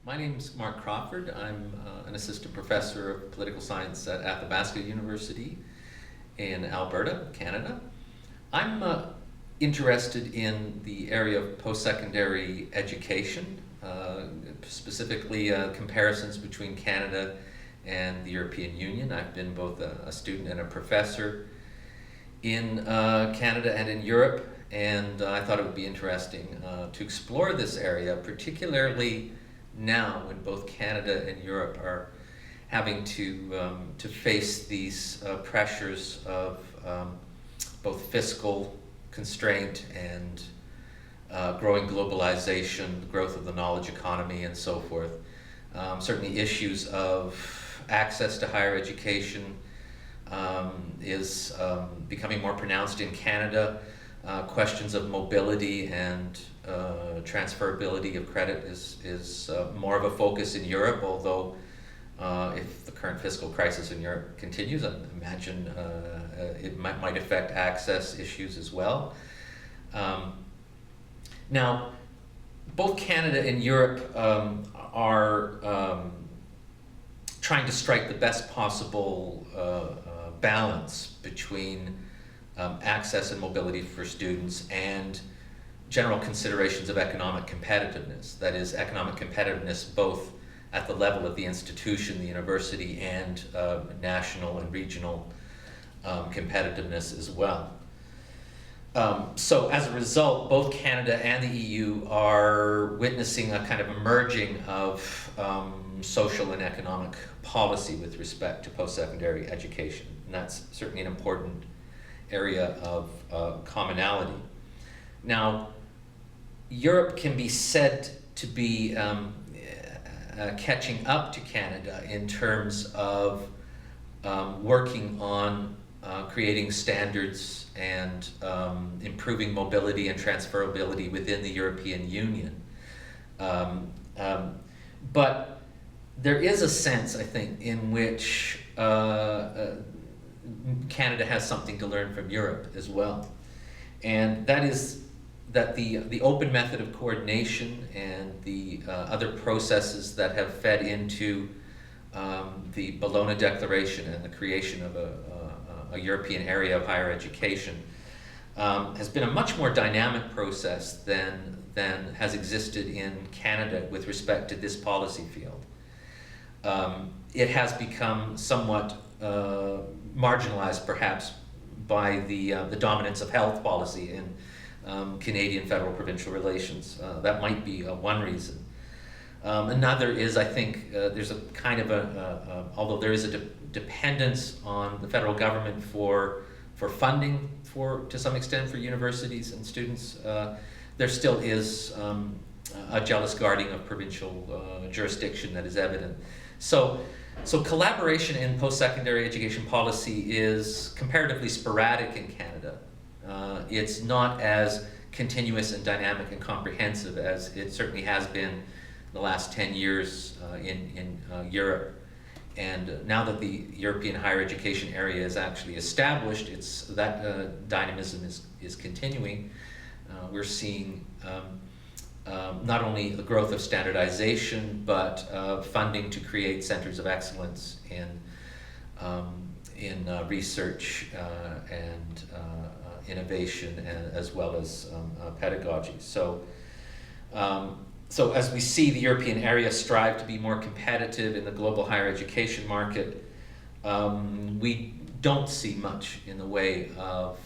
My name's Mark Crawford. I'm an assistant professor of political science at Athabasca University in Alberta, Canada. I'm interested in the area of post-secondary education, specifically comparisons between Canada and the European Union. I've been both a student and a professor in Canada and in Europe, and I thought it would be interesting to explore this area, particularly now when both Canada and Europe are having to face these pressures of both fiscal constraint and growing globalization, the growth of the knowledge economy, and so forth. Certainly issues of access to higher education is becoming more pronounced in Canada. Questions of mobility and transferability of credit is more of a focus in Europe, although if the current fiscal crisis in Europe continues, I imagine it might affect access issues as well. Now, both Canada and Europe are trying to strike the best possible balance between access and mobility for students and general considerations of economic competitiveness. That is, economic competitiveness both at the level of the institution, the university, and national and regional competitiveness as well. So as a result, both Canada and the EU are witnessing a kind of merging of social and economic policy with respect to post-secondary education. And that's certainly an important area of commonality. Now, Europe can be said to be catching up to Canada in terms of working on creating standards and improving mobility and transferability within the European Union. But there is a sense, I think, in which Canada has something to learn from Europe as well. And that is that the open method of coordination and the other processes that have fed into the Bologna Declaration and the creation of a European area of higher education has been a much more dynamic process than has existed in Canada with respect to this policy field. It has become somewhat marginalized perhaps by the dominance of health policy in Canadian federal-provincial relations. That might be one reason. Another is, I think, there's a kind of although there is a dependence on the federal government for funding to some extent for universities and students, there still is a jealous guarding of provincial jurisdiction that is evident. So collaboration in post-secondary education policy is comparatively sporadic in Canada. It's not as continuous and dynamic and comprehensive as it certainly has been the last 10 years in Europe. And now that the European higher education area is actually established, that dynamism is continuing. We're seeing not only the growth of standardization, but funding to create centers of excellence in research and innovation, as well as pedagogy. So as we see the European area strive to be more competitive in the global higher education market, we don't see much in the way of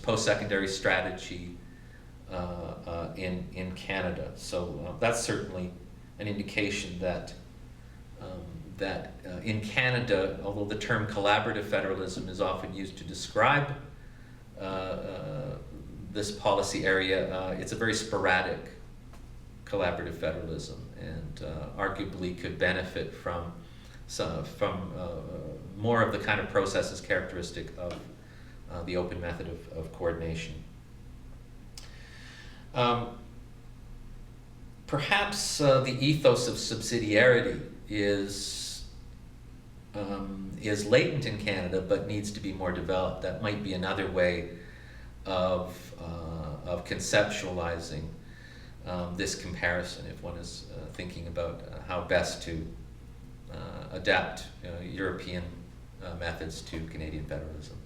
post-secondary strategy in Canada. So that's certainly an indication that in Canada, although the term collaborative federalism is often used to describe this policy area, it's a very sporadic collaborative federalism, and arguably could benefit from more of the kind of processes characteristic of the open method of coordination. Perhaps the ethos of subsidiarity is latent in Canada, but needs to be more developed. That might be another way of conceptualizing this comparison if one is thinking about how best to adapt European methods to Canadian federalism.